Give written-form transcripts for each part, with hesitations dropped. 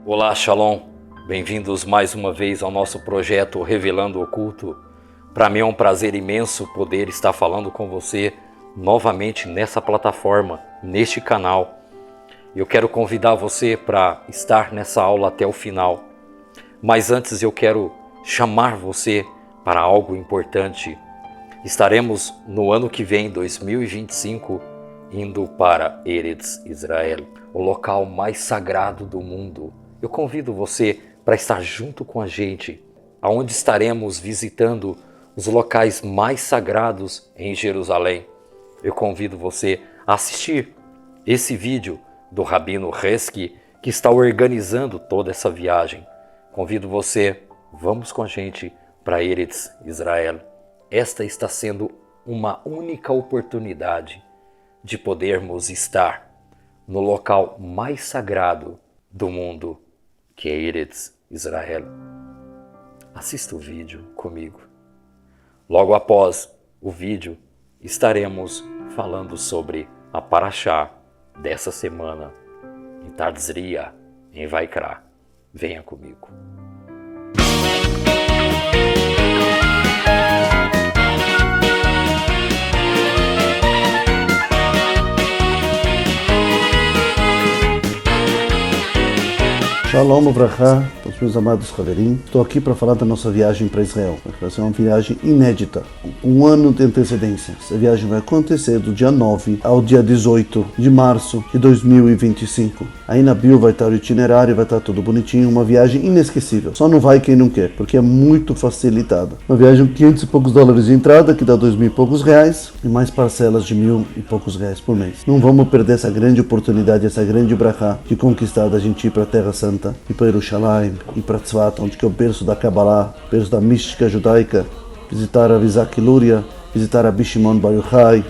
Olá, Shalom. Bem-vindos mais uma vez ao nosso projeto Revelando o Oculto. Para mim é um prazer imenso poder estar falando com você novamente nessa plataforma, neste canal. Eu quero convidar você para estar nessa aula até o final. Mas antes eu quero chamar você para algo importante. Estaremos no ano que vem, 2025, indo para Eretz Israel, o local mais sagrado do mundo. Eu convido você para estar junto com a gente, aonde estaremos visitando os locais mais sagrados em Jerusalém. Eu convido você a assistir esse vídeo do Rabino Reski, que está organizando toda essa viagem. Convido você, vamos com a gente para Eretz Israel. Esta está sendo uma única oportunidade de podermos estar no local mais sagrado do mundo, que é Eretz Israel. Assista o vídeo comigo. Logo após o vídeo, estaremos falando sobre a Parashá dessa semana, em Tazria, em Vaikra. Venha comigo. Shalom Uvrachá, todos meus amados Haverim. Estou aqui para falar da nossa viagem para Israel. Vai ser uma viagem inédita, um ano de antecedência. Essa viagem vai acontecer do dia 9 ao dia 18 de março de 2025. Aí na bio vai estar o itinerário, vai estar tudo bonitinho, uma viagem inesquecível. Só não vai quem não quer, porque é muito facilitada. Uma viagem com 500 e poucos dólares de entrada, que dá 2.000 e poucos reais, e mais parcelas de 1.000 e poucos reais por mês. Não vamos perder essa grande oportunidade, essa grande brachá de conquistar da gente ir para a Terra Santa, ir para Jerusalém, ir para Tzfat, onde que é o berço da Kabbalah, berço da mística judaica, visitar a Vizak Luria, visitar a Bishimon Bar Yochai.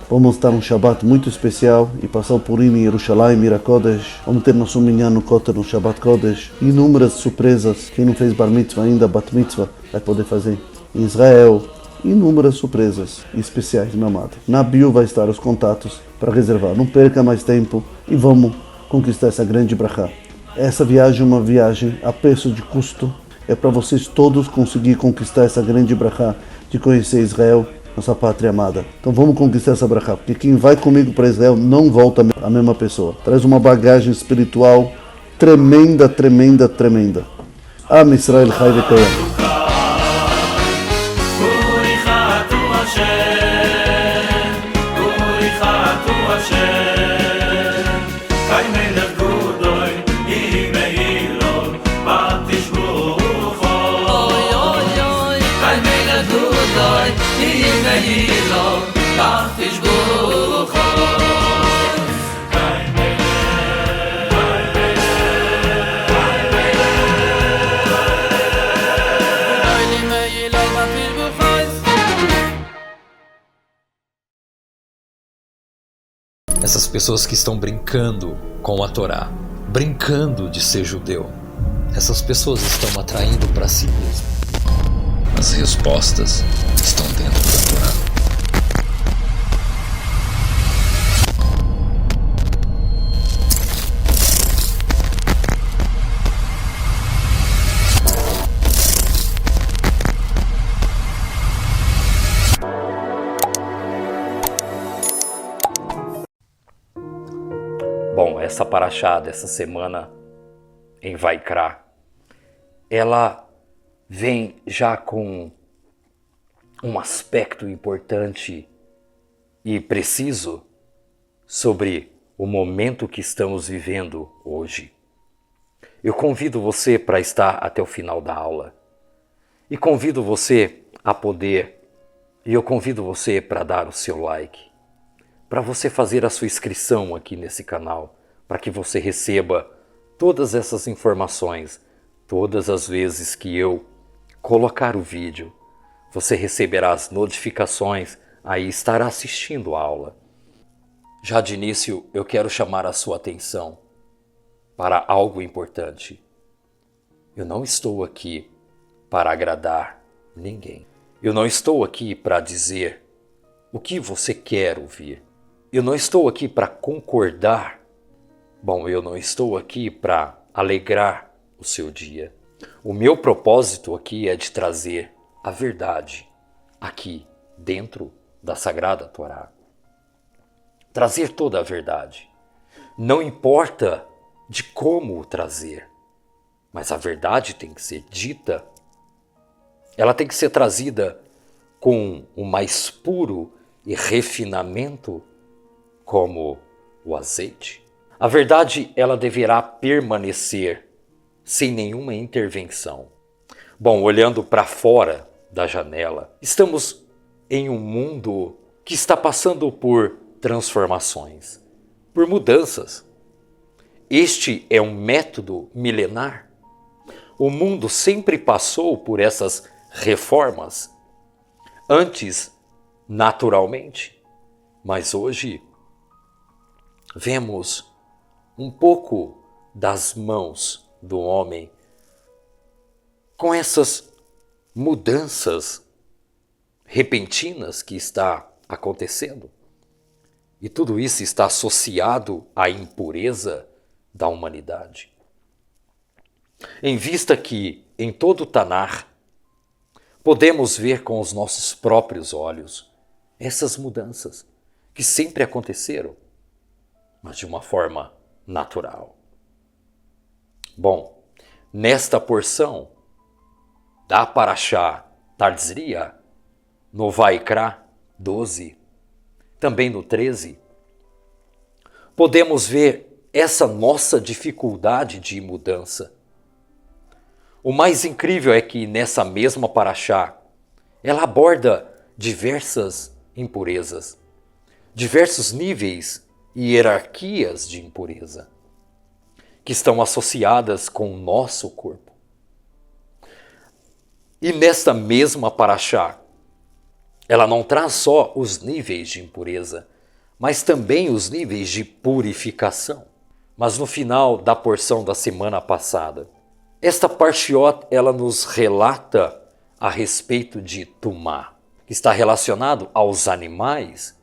Vamos estar um Shabbat muito especial e passar o Purim em Jerusalém, Ira Kodesh. Vamos ter nosso minyan no Kotel, no Shabbat Kodesh. Inúmeras surpresas. Quem não fez Bar Mitzvah ainda, Bat Mitzvah, vai poder fazer em Israel. Inúmeras surpresas especiais, meu amado. Na bio vai estar os contatos para reservar. Não perca mais tempo e vamos conquistar essa grande brachá. Essa viagem é uma viagem a preço de custo. É para vocês todos conseguir conquistar essa grande brachá de conhecer Israel, nossa pátria amada. Então vamos conquistar essa brachá, porque quem vai comigo para Israel não volta a mesma pessoa. Traz uma bagagem espiritual tremenda, tremenda, tremenda. Am Israel Chai V'Koyam. Essas pessoas que estão brincando com a Torá, brincando de ser judeu, essas pessoas estão atraindo para si mesmo. As respostas estão dentro da Torá. Bom, essa Parashá dessa semana em Vaikra, ela vem já com um aspecto importante e preciso sobre o momento que estamos vivendo hoje. Eu convido você para estar até o final da aula e convido você a poder, e eu convido você para dar o seu like, para você fazer a sua inscrição aqui nesse canal, para que você receba todas essas informações, todas as vezes que eu colocar o vídeo, você receberá as notificações, aí estará assistindo a aula. Já de início, eu quero chamar a sua atenção para algo importante. Eu não estou aqui para agradar ninguém. Eu não estou aqui para dizer o que você quer ouvir. Eu não estou aqui para concordar. Bom, eu não estou aqui para alegrar o seu dia. O meu propósito aqui é de trazer a verdade aqui dentro da Sagrada Torá. Trazer toda a verdade. Não importa de como trazer, mas a verdade tem que ser dita. Ela tem que ser trazida com o mais puro e refinamento, como o azeite. A verdade, ela deverá permanecer sem nenhuma intervenção. Bom, olhando para fora da janela, estamos em um mundo que está passando por transformações, por mudanças. Este é um método milenar. O mundo sempre passou por essas reformas, antes naturalmente, mas hoje vemos um pouco das mãos do homem com essas mudanças repentinas que está acontecendo. E tudo isso está associado à impureza da humanidade. Em vista que, em todo o Tanar, podemos ver com os nossos próprios olhos essas mudanças que sempre aconteceram, mas de uma forma natural. Bom, nesta porção da Parashá Tarzria, no Vaikra 12, também no 13, podemos ver essa nossa dificuldade de mudança. O mais incrível é que nessa mesma Parashá, ela aborda diversas impurezas, diversos níveis e hierarquias de impureza, que estão associadas com o nosso corpo. E nesta mesma Parashá, ela não traz só os níveis de impureza, mas também os níveis de purificação. Mas no final da porção da semana passada, esta Parshiot, ela nos relata a respeito de Tumá, que está relacionado aos animais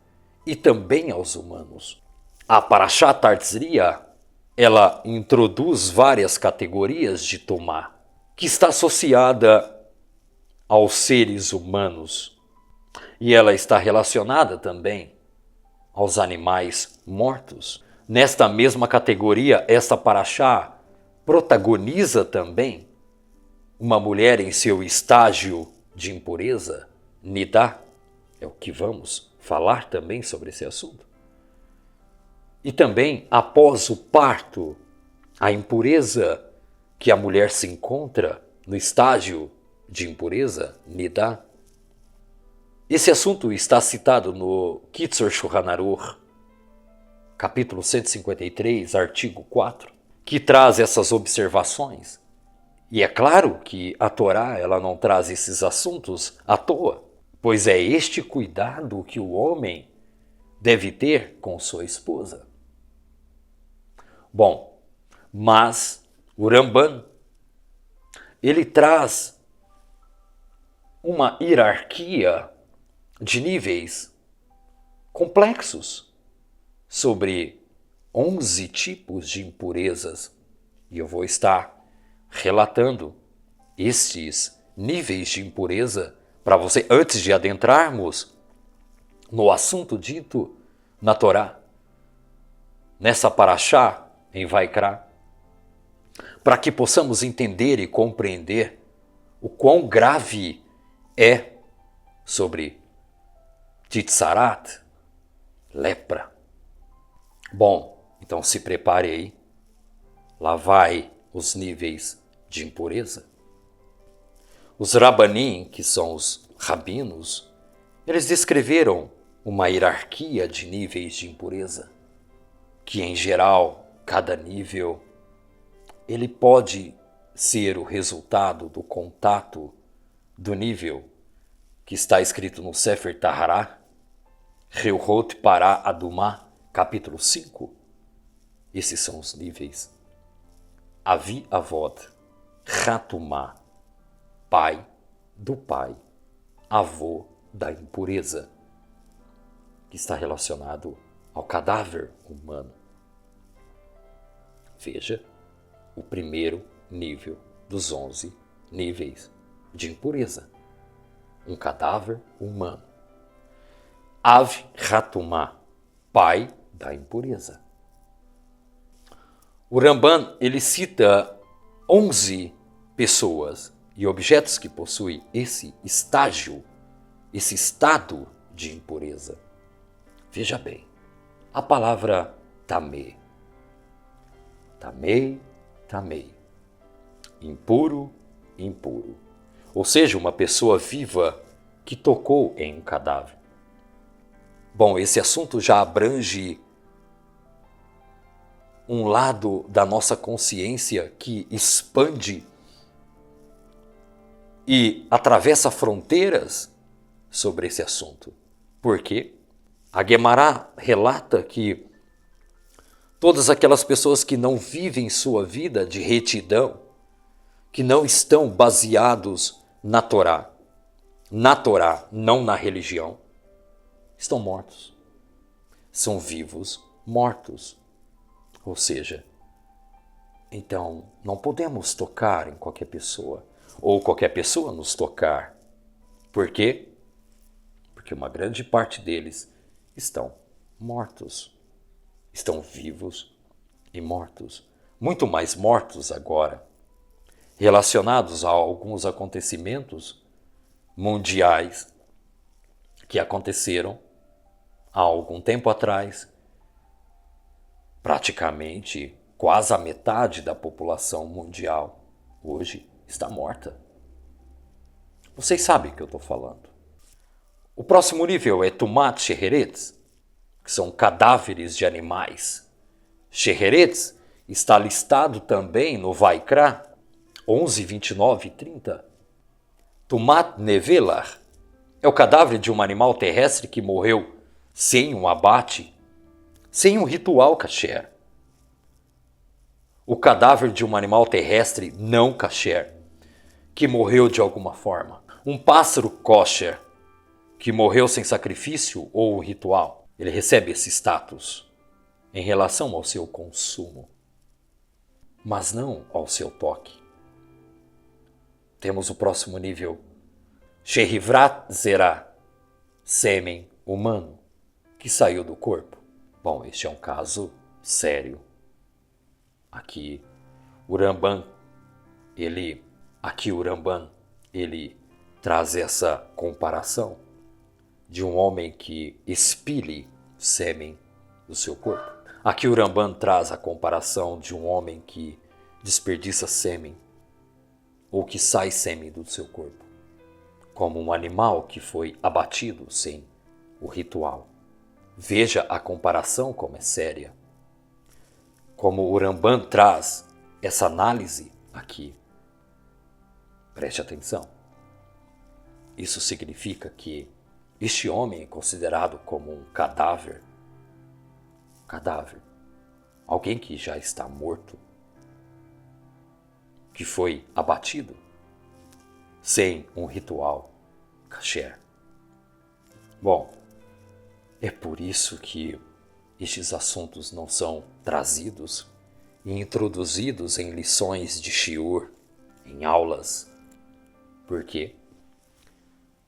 e também aos humanos. A Parashá Tarzria, ela introduz várias categorias de Tumá, que está associada aos seres humanos. E ela está relacionada também aos animais mortos. Nesta mesma categoria, esta Parashá protagoniza também uma mulher em seu estágio de impureza, Nidá. É o que vamos falar também sobre esse assunto. E também, após o parto, a impureza que a mulher se encontra no estágio de impureza, Nidá. Esse assunto está citado no Kitzur Shulchan Aruch, capítulo 153, artigo 4, que traz essas observações. E é claro que a Torá, ela não traz esses assuntos à toa, pois é este cuidado que o homem deve ter com sua esposa. Bom, mas o Ramban, ele traz uma hierarquia de níveis complexos sobre 11 tipos de impurezas. E eu vou estar relatando estes níveis de impureza para você antes de adentrarmos no assunto dito na Torá, nessa Parashá em Vaikra, para que possamos entender e compreender o quão grave é sobre Titzarat, lepra. Bom, então se prepare aí. Lá vai os níveis de impureza. Os Rabanim, que são os rabinos, eles descreveram uma hierarquia de níveis de impureza, que em geral, cada nível, ele pode ser o resultado do contato do nível que está escrito no Sefer Tahará, Reuhot Pará Adumá, capítulo 5. Esses são os níveis. Avi Avod, Ratumá, pai do pai, avô da impureza, que está relacionado ao cadáver humano. Veja, o primeiro nível dos 11 níveis de impureza. Um cadáver humano. Av Hatumá, pai da impureza. O Ramban, ele cita 11 pessoas e objetos que possuem esse estágio, esse estado de impureza. Veja bem, a palavra tamei, tamei, tamei, impuro, impuro. Ou seja, uma pessoa viva que tocou em um cadáver. Bom, esse assunto já abrange um lado da nossa consciência que expande e atravessa fronteiras sobre esse assunto. Por quê? A Guemará relata que todas aquelas pessoas que não vivem sua vida de retidão, que não estão baseados na Torá, não na religião, estão mortos. São vivos mortos. Ou seja, então não podemos tocar em qualquer pessoa, ou qualquer pessoa nos tocar. Por quê? Porque uma grande parte deles estão mortos. Estão vivos e mortos. Muito mais mortos agora, relacionados a alguns acontecimentos mundiais que aconteceram há algum tempo atrás. Praticamente quase a metade da população mundial hoje está morta. Vocês sabem o que eu estou falando. O próximo nível é Tumat Sheheretz, que são cadáveres de animais. Sheheretz está listado também no Vaikra 11, 29 e 30. Tumat Nevelar é o cadáver de um animal terrestre que morreu sem um abate, sem um ritual kasher. O cadáver de um animal terrestre não kasher, que morreu de alguma forma. Um pássaro kosher, que morreu sem sacrifício ou ritual. Ele recebe esse status em relação ao seu consumo, mas não ao seu toque. Temos o próximo nível. Shehivrat Zerah, sêmen humano, que saiu do corpo. Bom, este é um caso sério. Aqui o Ramban, ele traz essa comparação de um homem que expile sêmen do seu corpo. Aqui o Ramban traz a comparação de um homem que desperdiça sêmen ou que sai sêmen do seu corpo, como um animal que foi abatido sem o ritual. Veja a comparação como é séria. Como o Ramban traz essa análise aqui. Preste atenção. Isso significa que este homem é considerado como um cadáver. Cadáver. Alguém que já está morto. Que foi abatido sem um ritual kasher. Bom, é por isso que estes assuntos não são trazidos e introduzidos em lições de shiur, em aulas. Por quê?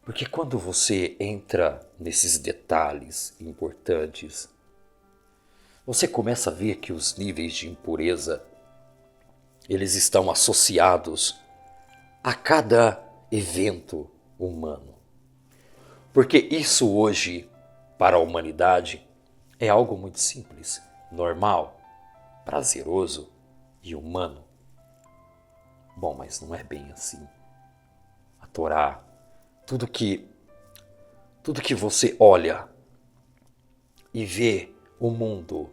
Porque quando você entra nesses detalhes importantes, você começa a ver que os níveis de impureza, eles estão associados a cada evento humano. Porque isso hoje, para a humanidade, é algo muito simples, normal, prazeroso e humano. Bom, mas não é bem assim. A Torá, tudo que você olha e vê o mundo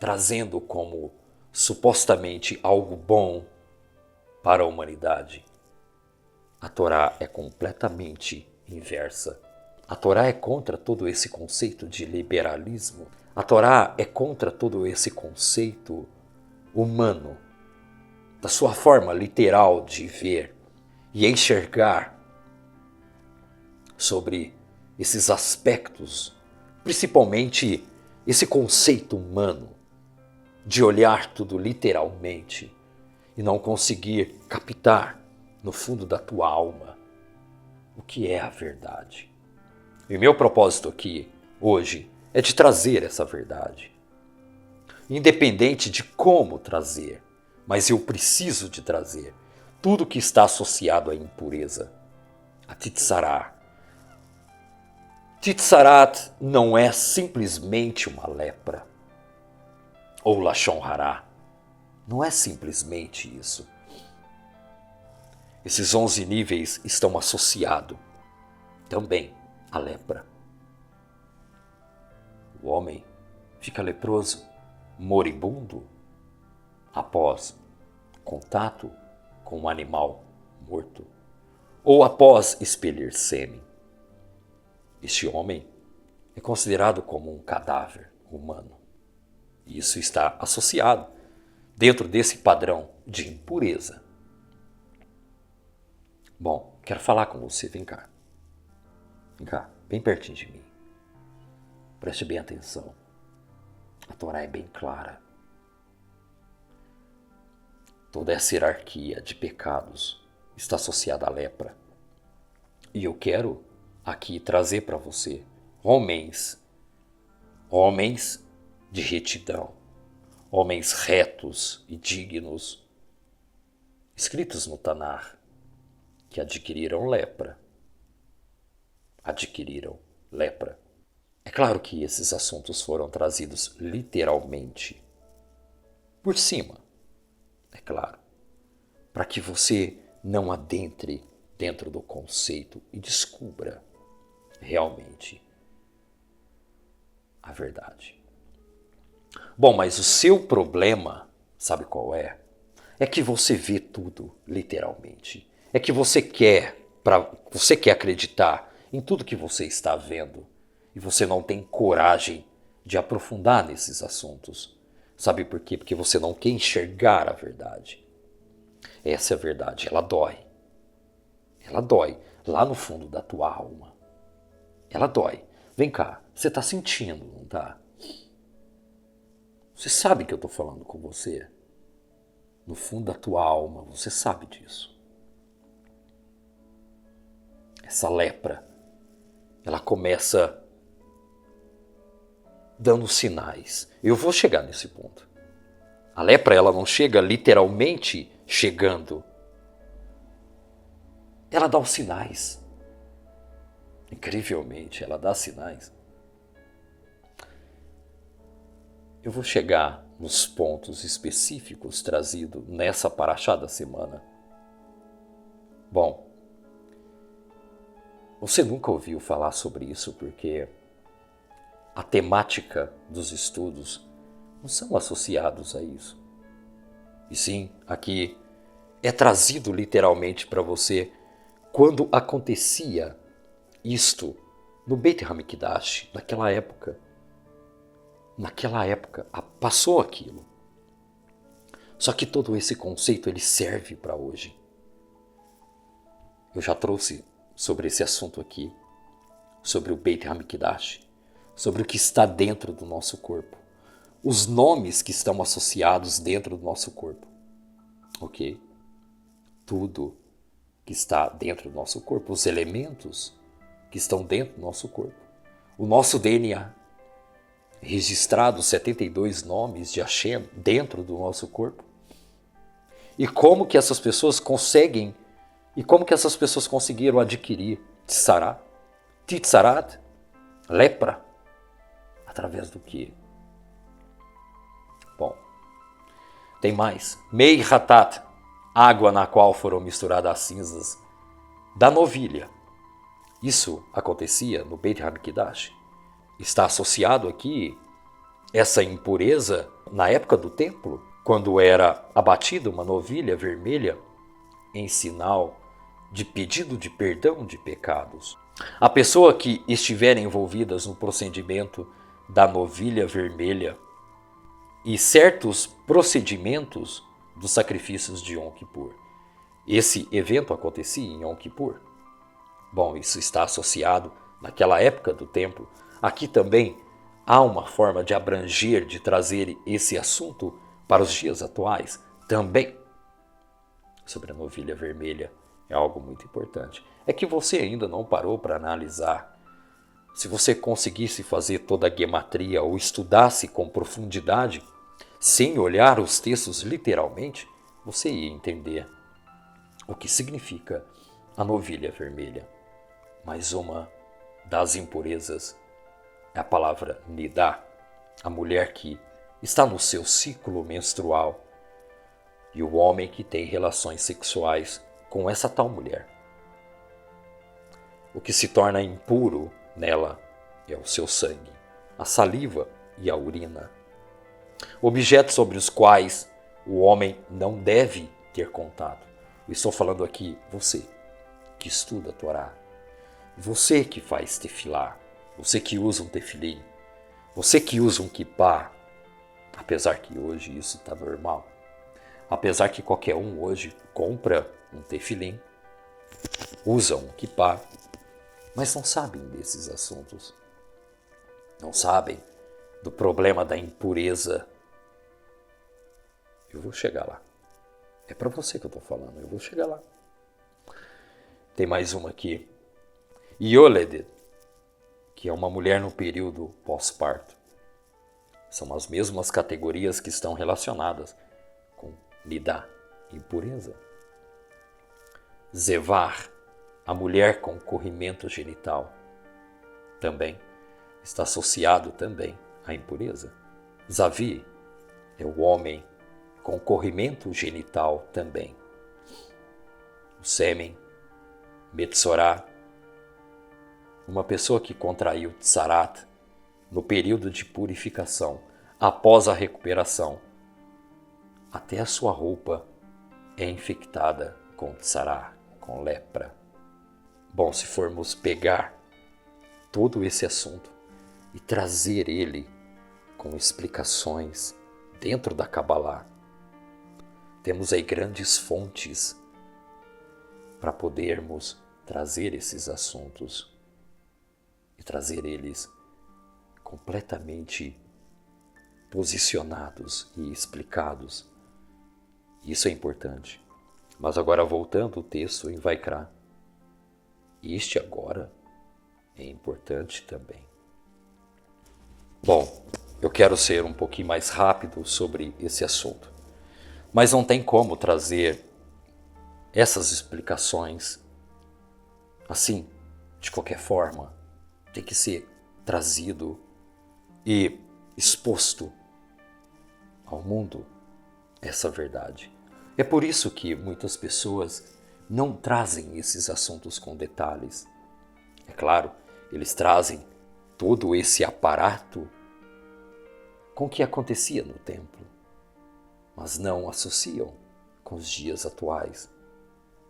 trazendo como supostamente algo bom para a humanidade, a Torá é completamente inversa. A Torá é contra todo esse conceito de liberalismo. A Torá é contra todo esse conceito humano, da sua forma literal de ver e enxergar sobre esses aspectos, principalmente esse conceito humano de olhar tudo literalmente, e não conseguir captar no fundo da tua alma o que é a verdade. E meu propósito aqui, hoje, é de trazer essa verdade. Independente de como trazer, mas eu preciso de trazer tudo que está associado à impureza, a Titsarat. Titsarat não é simplesmente uma lepra, ou Lashon Hará. Não é simplesmente isso. Esses 11 níveis estão associados também à lepra. O homem fica leproso, moribundo, após contato com um animal morto, ou após expelir sêmen. Este homem é considerado como um cadáver humano. E isso está associado dentro desse padrão de impureza. Bom, quero falar com você, vem cá. Vem cá, bem pertinho de mim. Preste bem atenção. A Torá é bem clara. Toda essa hierarquia de pecados está associada à lepra. E eu quero aqui trazer para você homens de retidão, homens retos e dignos, escritos no Tanar, que adquiriram lepra. É claro que esses assuntos foram trazidos literalmente, por cima, é claro, para que você não adentre dentro do conceito e descubra realmente a verdade. Bom, mas o seu problema, sabe qual é? É que você vê tudo literalmente. É que você quer acreditar em tudo que você está vendo e você não tem coragem de aprofundar nesses assuntos. Sabe por quê? Porque você não quer enxergar a verdade. Essa é a verdade, ela dói. Ela dói lá no fundo da tua alma. Ela dói. Vem cá, você está sentindo, não está? Você sabe que eu estou falando com você. No fundo da tua alma, você sabe disso. Essa lepra, ela começa dando sinais. Eu vou chegar nesse ponto. A lepra, ela não chega literalmente chegando. Ela dá os sinais. Incrivelmente, ela dá sinais. Eu vou chegar nos pontos específicos trazidos nessa paraxá da semana. Bom, você nunca ouviu falar sobre isso porque a temática dos estudos não são associados a isso. E sim, aqui é trazido literalmente para você quando acontecia isto no Beit HaMikdash, naquela época. Naquela época, passou aquilo. Só que todo esse conceito ele serve para hoje. Eu já trouxe sobre esse assunto aqui, sobre o Beit HaMikdash, sobre o que está dentro do nosso corpo, os nomes que estão associados dentro do nosso corpo, ok? Tudo que está dentro do nosso corpo, os elementos que estão dentro do nosso corpo, o nosso DNA, registrados 72 nomes de Hashem dentro do nosso corpo, e como que essas pessoas conseguem, e como que essas pessoas conseguiram adquirir Titsarat, lepra, através do quê? Bom, tem mais. Mei Hatat, água na qual foram misturadas as cinzas da novilha. Isso acontecia no Beit HaMikdash. Está associado aqui essa impureza na época do templo, quando era abatida uma novilha vermelha em sinal de pedido de perdão de pecados. A pessoa que estiver envolvida no procedimento da novilha vermelha e certos procedimentos dos sacrifícios de Yom Kippur. Esse evento acontecia em Yom Kippur. Bom, isso está associado naquela época do templo. Aqui também há uma forma de abranger, de trazer esse assunto para os dias atuais também. sobre a novilha vermelha é algo muito importante. É que você ainda não parou para analisar. Se você conseguisse fazer toda a gematria ou estudasse com profundidade, sem olhar os textos literalmente, você ia entender o que significa a novilha vermelha. Mais uma das impurezas é a palavra nidá, a mulher que está no seu ciclo menstrual e o homem que tem relações sexuais com essa tal mulher. O que se torna impuro nela é o seu sangue, a saliva e a urina. Objetos sobre os quais o homem não deve ter contato. Eu estou falando aqui, você que estuda a Torá, você que faz tefilá, você que usa um tefilim, você que usa um kippá, apesar que hoje isso está normal, apesar que qualquer um hoje compra um tefilim, usa um kippá, mas não sabem desses assuntos. Não sabem do problema da impureza. Eu vou chegar lá. É para você que eu estou falando, eu vou chegar lá. Tem mais uma aqui. Yoledet, que é uma mulher no período pós-parto. São as mesmas categorias que estão relacionadas com nidá, impureza. Zevar, a mulher com corrimento genital, também está associado também à impureza. Zavi é o homem com corrimento genital também. O sêmen, Metsorá, uma pessoa que contraiu tsarat no período de purificação, após a recuperação, até a sua roupa é infectada com tsará, com lepra. Bom, se formos pegar todo esse assunto e trazer ele com explicações dentro da Kabbalah, temos aí grandes fontes para podermos trazer esses assuntos e trazer eles completamente posicionados e explicados. Isso é importante. Mas agora voltando ao texto em Vaikra, este agora é importante também. Bom, eu quero ser um pouquinho mais rápido sobre esse assunto, mas não tem como trazer essas explicações assim, de qualquer forma. Tem que ser trazido e exposto ao mundo essa verdade. É por isso que muitas pessoas não trazem esses assuntos com detalhes. É claro, eles trazem todo esse aparato com o que acontecia no templo, mas não associam com os dias atuais.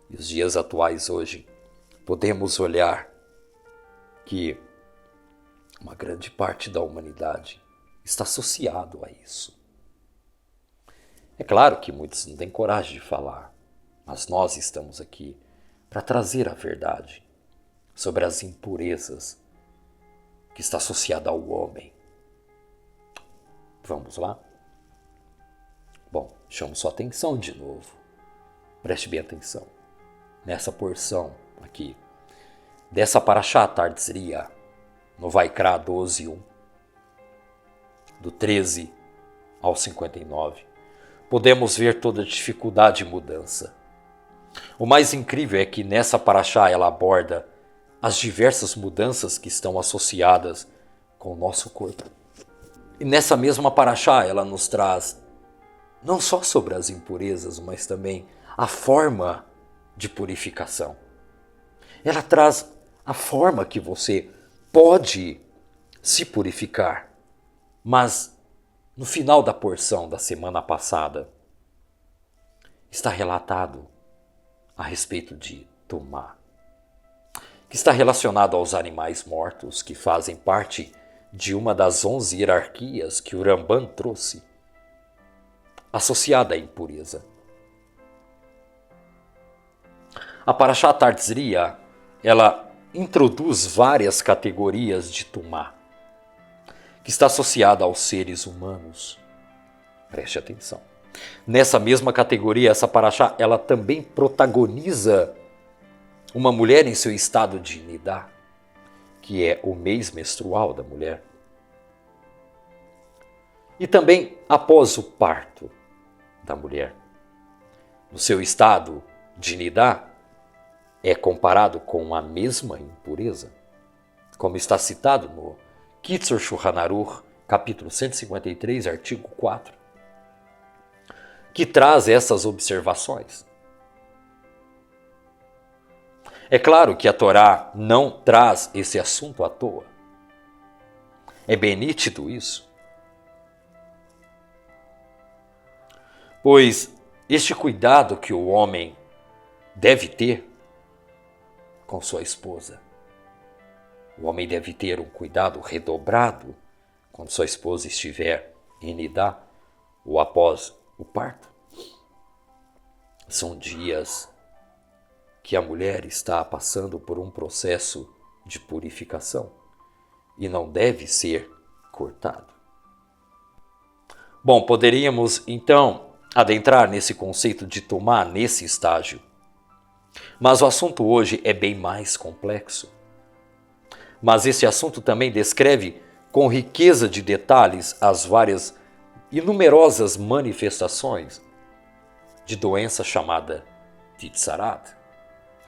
E os dias atuais hoje, podemos olhar que uma grande parte da humanidade está associado a isso. É claro que muitos não têm coragem de falar, mas nós estamos aqui para trazer a verdade sobre as impurezas que está associada ao homem. Vamos lá? Bom, chamo sua atenção de novo. Preste bem atenção nessa porção aqui dessa Parashá Tartzriah, no Vaikra 12:1, do 13 ao 59. Podemos ver toda a dificuldade e mudança. O mais incrível é que nessa Parashá ela aborda as diversas mudanças que estão associadas com o nosso corpo. E nessa mesma Parashá ela nos traz não só sobre as impurezas, mas também a forma de purificação. Ela traz a forma que você pode se purificar. Mas no final da porção da semana passada está relatado a respeito de Tumá, que está relacionado aos animais mortos que fazem parte de uma das 11 hierarquias que o Ramban trouxe, associada à impureza. A Parashá Tartzriah, ela introduz várias categorias de Tumá, que está associada aos seres humanos. Preste atenção. Nessa mesma categoria, essa paraxá, ela também protagoniza uma mulher em seu estado de nidá, que é o mês menstrual da mulher. E também após o parto da mulher, no seu estado de nidá, é comparado com a mesma impureza, como está citado no Kitzur Shulchan Aruch, capítulo 153, artigo 4, que traz essas observações. É claro que a Torá não traz esse assunto à toa. É bem nítido isso. Pois este cuidado que o homem deve ter com sua esposa, o homem deve ter um cuidado redobrado quando sua esposa estiver em nidá ou após o parto. São dias que a mulher está passando por um processo de purificação e não deve ser cortado. Bom, poderíamos então adentrar nesse conceito de tomar nesse estágio, mas o assunto hoje é bem mais complexo. Mas esse assunto também descreve com riqueza de detalhes as várias e numerosas manifestações de doença chamada Titzarat,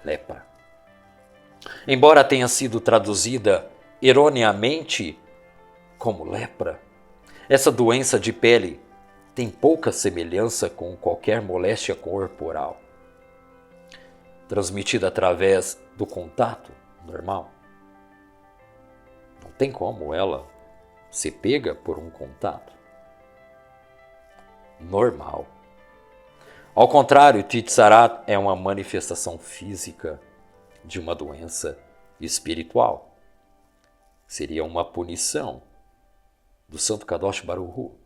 lepra. Embora tenha sido traduzida erroneamente como lepra, essa doença de pele tem pouca semelhança com qualquer moléstia corporal, transmitida através do contato normal. Não tem como ela ser pega por um contato normal. Ao contrário, Titzarat é uma manifestação física de uma doença espiritual. Seria uma punição do Santo Kadosh Baruch Hu.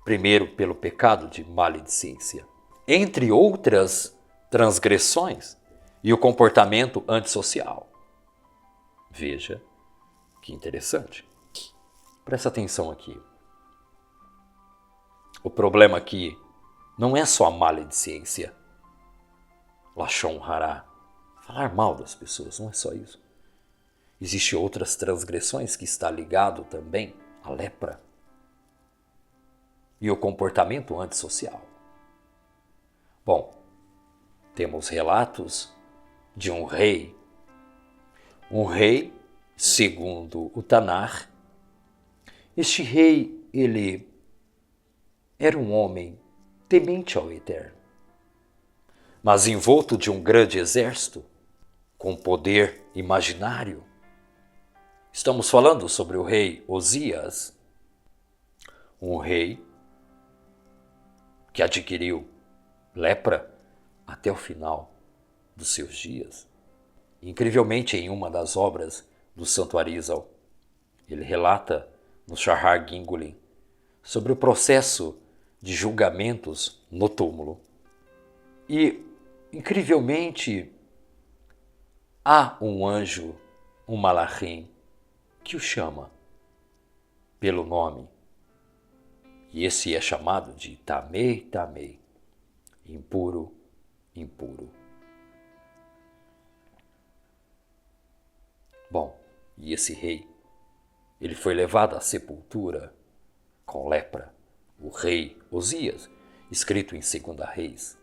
Primeiro, pelo pecado de maledicência, entre outras transgressões, e o comportamento antissocial. Veja que interessante. Presta atenção aqui. O problema aqui não é só a maledicência, lashon hará, falar mal das pessoas, não é só isso. Existem outras transgressões que está ligado também à lepra e o comportamento antissocial. Bom, temos relatos de um rei, segundo o Tanar. Este rei, ele era um homem temente ao Eterno, mas envolto de um grande exército, com poder imaginário. Estamos falando sobre o rei Osias, um rei que adquiriu lepra até o final dos seus dias. Incrivelmente, em uma das obras do Santo Arizal, ele relata no Shahar Gingulin sobre o processo de julgamentos no túmulo. E, incrivelmente, há um anjo, um malachim, que o chama pelo nome. E esse é chamado de Tamei, Tamei, impuro, impuro. Bom, e esse rei, ele foi levado à sepultura com lepra, o rei Osias, escrito em 2 Reis.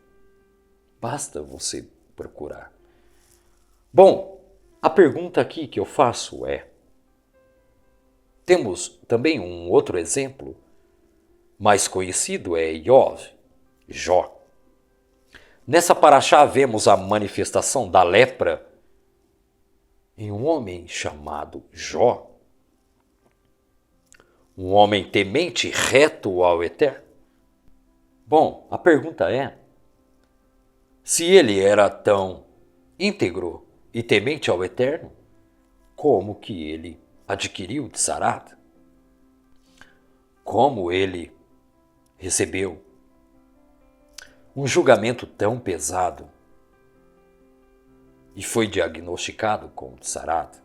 Basta você procurar. Bom, a pergunta aqui que eu faço é, temos também um outro exemplo, mais conhecido é Jó. Nessa paraxá vemos a manifestação da lepra em um homem chamado Jó, um homem temente reto ao Eterno. Bom, a pergunta é, se ele era tão íntegro e temente ao Eterno, como que ele adquiriu Tzarat? Como ele recebeu um julgamento tão pesado e foi diagnosticado com Tzarat?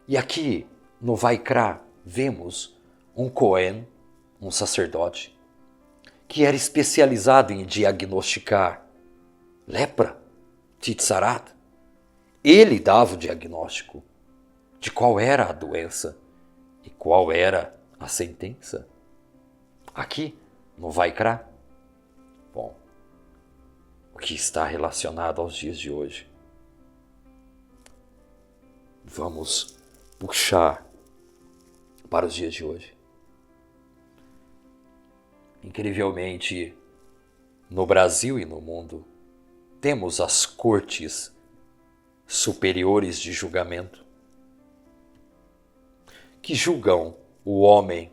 E aqui no Vaikra vemos um Cohen, um sacerdote, que era especializado em diagnosticar lepra, Titsarat. Ele dava o diagnóstico de qual era a doença e qual era a sentença. Aqui, no Vaikra, bom, o que está relacionado aos dias de hoje. Vamos puxar para os dias de hoje. Incrivelmente, no Brasil e no mundo, temos as cortes superiores de julgamento, que julgam o homem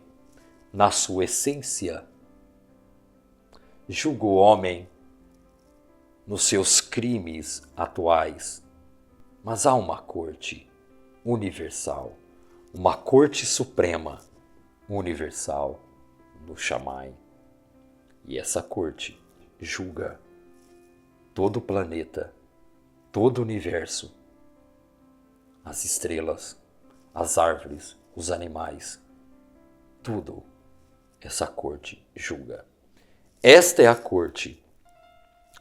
na sua essência, julga o homem nos seus crimes atuais. Mas há uma corte universal, uma corte suprema universal no Shammai. E essa corte julga todo o planeta, todo o universo, as estrelas, as árvores, os animais, tudo essa corte julga. Esta é a corte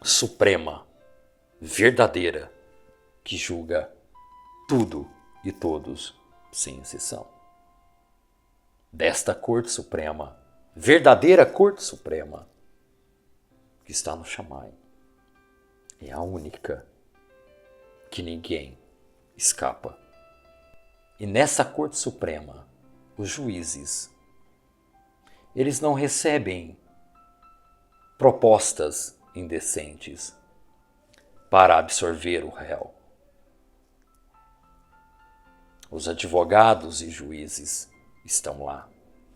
suprema, verdadeira, que julga tudo e todos, sem exceção. Desta corte suprema, verdadeira corte suprema, que está no Shammai, é a única que ninguém escapa. E nessa corte suprema, os juízes, eles não recebem propostas indecentes para absorver o réu. Os advogados e juízes estão lá,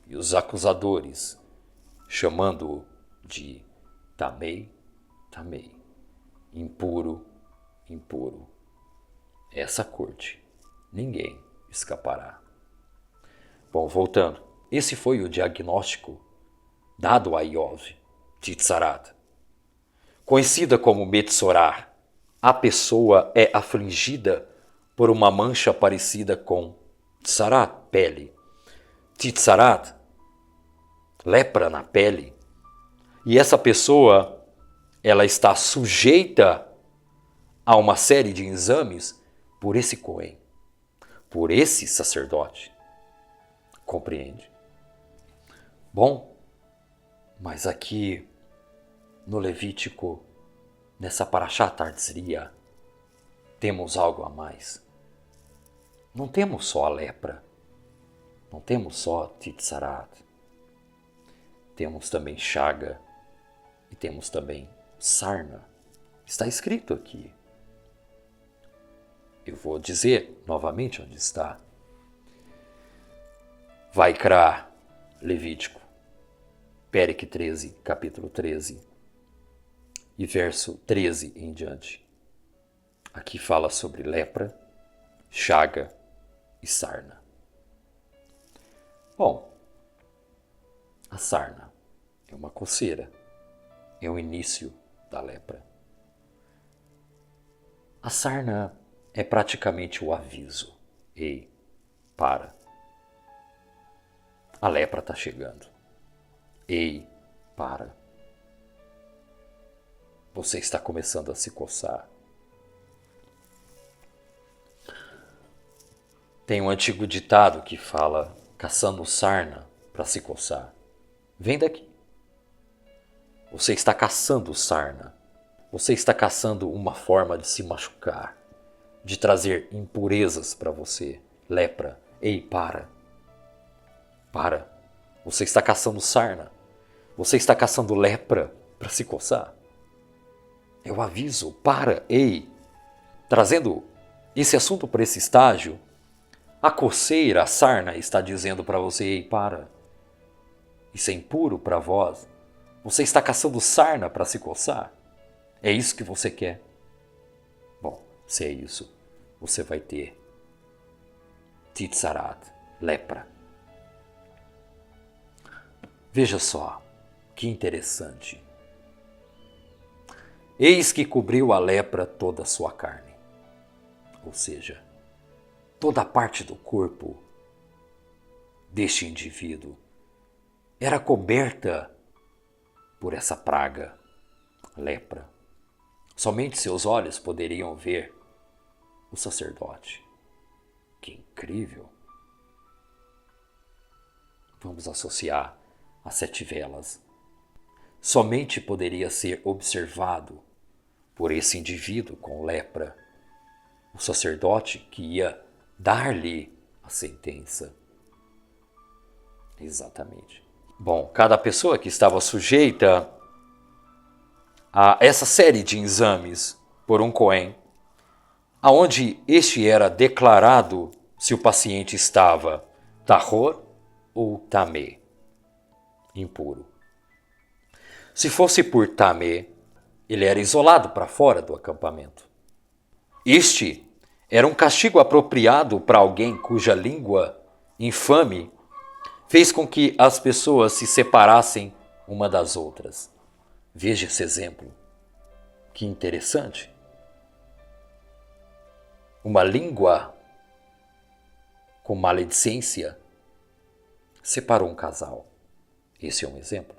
e os acusadores, chamando-o de Tamei, Tamei, impuro, impuro. Essa corte, ninguém escapará. Bom, voltando, esse foi o diagnóstico dado a Iov, Titsarat. Conhecida como Metsorá, a pessoa é afligida por uma mancha parecida com Tsarat, pele. Titsarat, lepra na pele. E essa pessoa, ela está sujeita a uma série de exames por esse Cohen, por esse sacerdote. Compreende? Bom, mas aqui no Levítico, nessa Parashá Tartzria, temos algo a mais. Não temos só a lepra, não temos só Titsarat, temos também chaga e temos também sarna. Está escrito aqui. Eu vou dizer novamente onde está. Vaikra, Levítico, Pérec 13, capítulo 13 e verso 13 em diante. Aqui fala sobre lepra, chaga e sarna. Bom, a sarna é uma coceira, é o início da lepra. A sarna é praticamente o aviso. Ei, para. A lepra está chegando. Ei, para. Você está começando a se coçar. Tem um antigo ditado que fala: caçando sarna para se coçar. Vem daqui. Você está caçando sarna. Você está caçando uma forma de se machucar, de trazer impurezas para você. Lepra. Ei, para. Para. Você está caçando sarna. Você está caçando lepra para se coçar. Eu aviso, para, ei. Trazendo esse assunto para esse estágio, a coceira, a sarna, está dizendo para você: ei, para. Isso é impuro para vós. Você está caçando sarna para se coçar? É isso que você quer? Bom, se é isso, você vai ter Titsarat, lepra. Veja só, que interessante. Eis que cobriu a lepra toda a sua carne. Ou seja, toda a parte do corpo deste indivíduo era coberta por essa praga, lepra. Somente seus olhos poderiam ver o sacerdote. Que incrível! Vamos associar as 7 velas. Somente poderia ser observado por esse indivíduo com lepra, o sacerdote que ia dar-lhe a sentença. Exatamente. Bom, cada pessoa que estava sujeita a essa série de exames por um Cohen, aonde este era declarado se o paciente estava tahor ou tamé, impuro. Se fosse por tamé, ele era isolado para fora do acampamento. Este era um castigo apropriado para alguém cuja língua infame fez com que as pessoas se separassem uma das outras. Veja esse exemplo. Que interessante. Uma língua com maledicência separou um casal. Esse é um exemplo.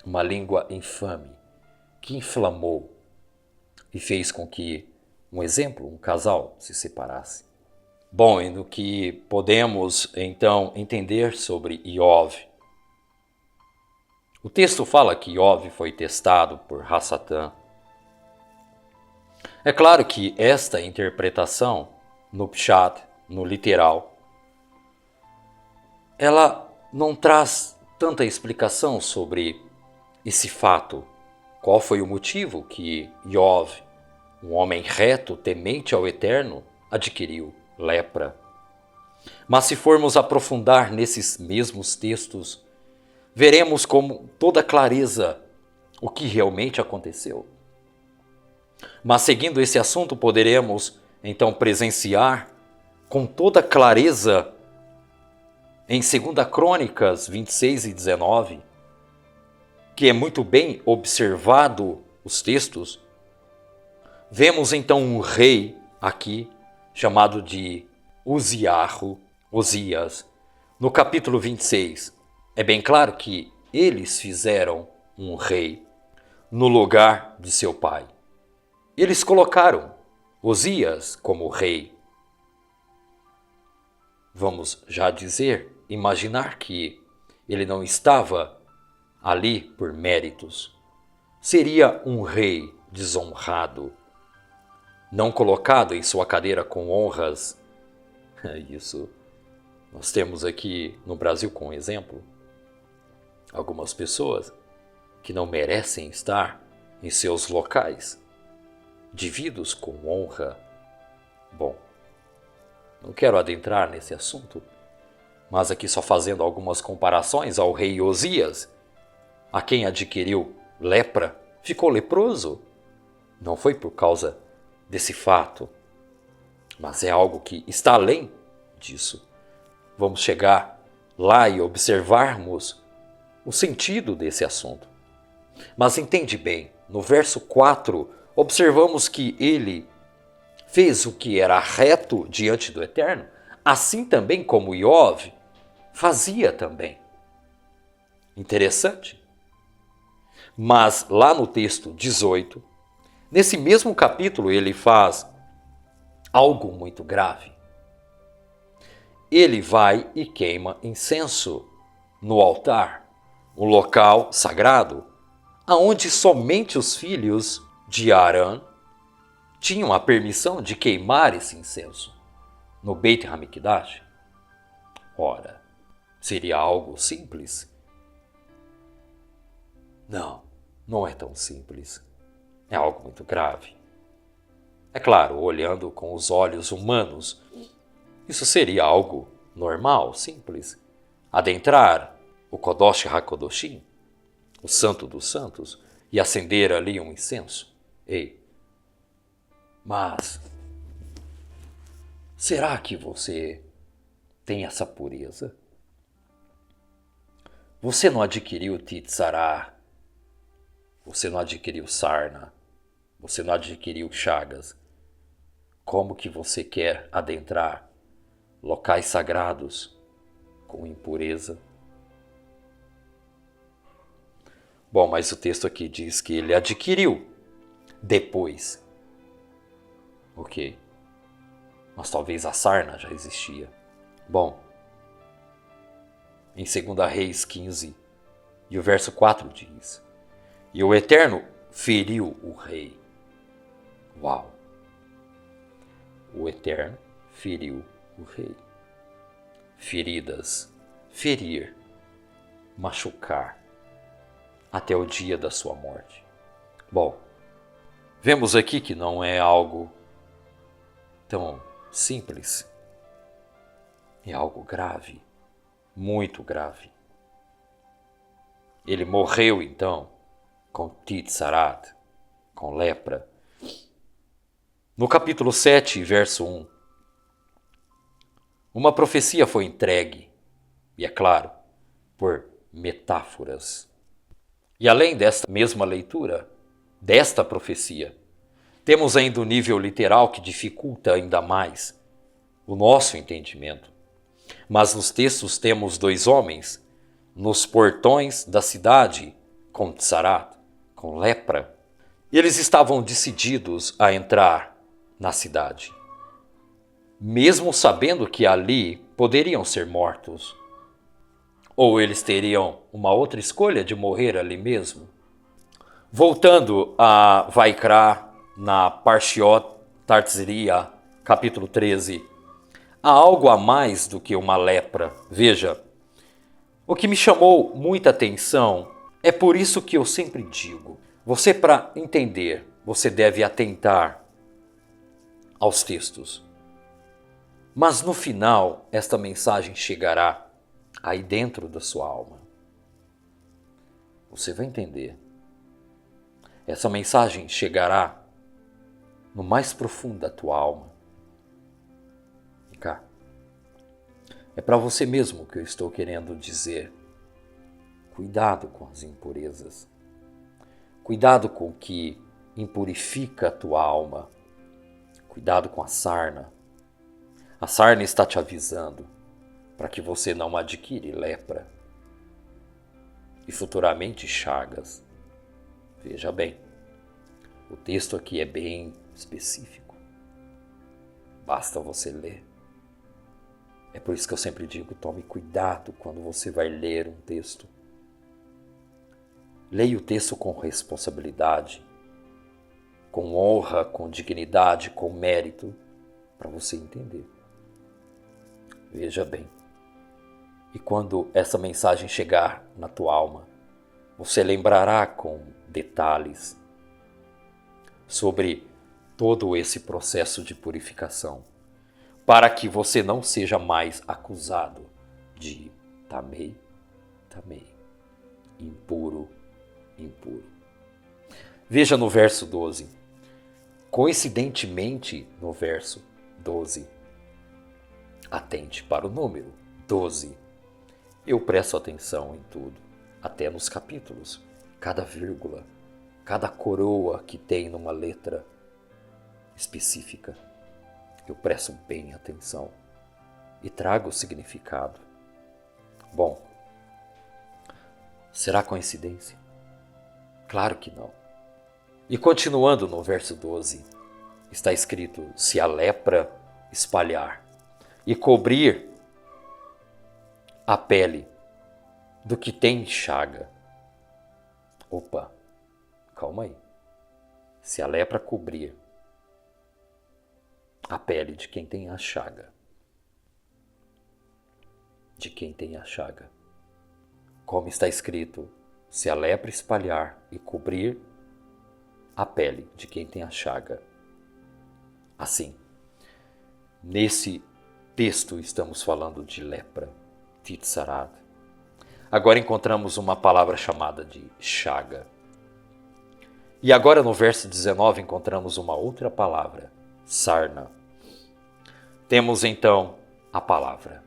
Uma língua infame que inflamou e fez com que, um casal se separasse. Bom, e no que podemos então entender sobre Iov? O texto fala que Iov foi testado por Hassatã. É claro que esta interpretação, no pshat, no literal, ela não traz tanta explicação sobre esse fato. Qual foi o motivo que Iov, um homem reto, temente ao Eterno, adquiriu lepra? Mas se formos aprofundar nesses mesmos textos, veremos com toda clareza o que realmente aconteceu. Mas seguindo esse assunto, poderemos então presenciar com toda clareza em 2 Crônicas 26 e 19, que é muito bem observado os textos, vemos então um rei aqui chamado de Osias. No capítulo 26, é bem claro que eles fizeram um rei no lugar de seu pai. Eles colocaram Osias como rei. Vamos já dizer, imaginar que ele não estava ali por méritos. Seria um rei desonrado, não colocado em sua cadeira com honras. Isso nós temos aqui no Brasil como exemplo. Algumas pessoas que não merecem estar em seus locais, devidos com honra. Bom, não quero adentrar nesse assunto, mas aqui só fazendo algumas comparações ao rei Osias, a quem adquiriu lepra, ficou leproso. Não foi por causa desse fato, mas é algo que está além disso. Vamos chegar lá e observarmos o sentido desse assunto. Mas entende bem, no verso 4, observamos que ele fez o que era reto diante do Eterno, assim também como Iov fazia também. Interessante. Mas lá no texto 18, nesse mesmo capítulo, ele faz algo muito grave. Ele vai e queima incenso no altar, um local sagrado, aonde somente os filhos de Arã tinham a permissão de queimar esse incenso no Beit HaMikdash. Ora, seria algo simples? Não, não é tão simples. É algo muito grave. É claro, olhando com os olhos humanos, isso seria algo normal, simples. Adentrar o Kodosh HaKodoshim, o Santo dos Santos, e acender ali um incenso. Ei, mas será que você tem essa pureza? Você não adquiriu Titzará, você não adquiriu sarna, você não adquiriu chagas. Como que você quer adentrar locais sagrados com impureza? Bom, mas o texto aqui diz que ele adquiriu depois. Ok. Mas talvez a sarna já existia. Bom, em 2 Reis 15, e o verso 4 diz: e o Eterno feriu o rei. Uau! O Eterno feriu o rei. Feridas, ferir, machucar, até o dia da sua morte. Bom, vemos aqui que não é algo tão simples. É algo grave, muito grave. Ele morreu então com Titsarat, com lepra. No capítulo 7, verso 1, uma profecia foi entregue, e é claro, por metáforas. E além desta mesma leitura, desta profecia, temos ainda o nível literal que dificulta ainda mais o nosso entendimento. Mas nos textos temos 2 homens nos portões da cidade com Tsarat, com lepra. E eles estavam decididos a entrar na cidade, mesmo sabendo que ali poderiam ser mortos. Ou eles teriam uma outra escolha de morrer ali mesmo. Voltando a Vaikra, na Parshiot Tartziria, capítulo 13, há algo a mais do que uma lepra. Veja, o que me chamou muita atenção é por isso que eu sempre digo, você, para entender, você deve atentar aos textos. Mas no final, esta mensagem chegará aí dentro da sua alma. Você vai entender. Essa mensagem chegará no mais profundo da tua alma. E cá, é para você mesmo que eu estou querendo dizer. Cuidado com as impurezas. Cuidado com o que impurifica a tua alma. Cuidado com a sarna. A sarna está te avisando para que você não adquire lepra e futuramente chagas. Veja bem, o texto aqui é bem específico. Basta você ler. É por isso que eu sempre digo, tome cuidado quando você vai ler um texto. Leia o texto com responsabilidade, com honra, com dignidade, com mérito, para você entender. Veja bem, e quando essa mensagem chegar na tua alma, você lembrará com detalhes sobre todo esse processo de purificação, para que você não seja mais acusado de tamei, impuro. Veja no verso 12. Coincidentemente, no verso 12, atente para o número 12. Eu presto atenção em tudo, até nos capítulos. Cada vírgula, cada coroa que tem numa letra específica. Eu presto bem atenção e trago o significado. Bom, será coincidência? Claro que não. E continuando no verso 12, está escrito: se a lepra espalhar e cobrir a pele do que tem chaga. Opa, calma aí. Se a lepra cobrir a pele de quem tem a chaga, como está escrito, se a lepra espalhar e cobrir a pele de quem tem a chaga. Assim, nesse texto estamos falando de lepra, Titsarat. Agora encontramos uma palavra chamada de chaga. E agora no verso 19 encontramos uma outra palavra, sarna. Temos então a palavra,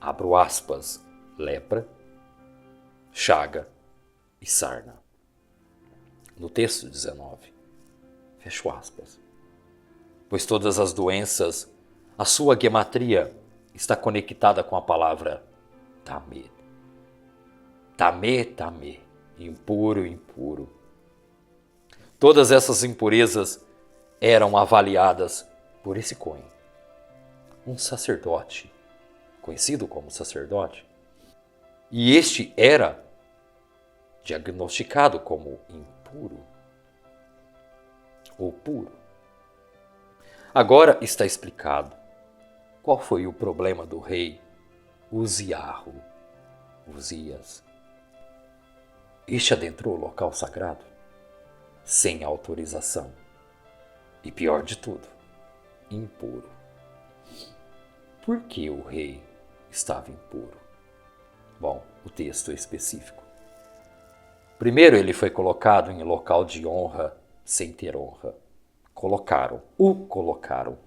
abro aspas, lepra, chaga e sarna. No texto 19, fecho aspas. Pois todas as doenças, a sua gematria está conectada com a palavra tamé. Tamé, impuro, impuro. Todas essas impurezas eram avaliadas por esse Cohen, um sacerdote, conhecido como sacerdote. E este era diagnosticado como impuro ou puro. Agora está explicado qual foi o problema do rei Uzias. Este adentrou o local sagrado sem autorização e, pior de tudo, impuro. Por que o rei estava impuro? Bom, o texto é específico. Primeiro, ele foi colocado em local de honra sem ter honra. O colocaram.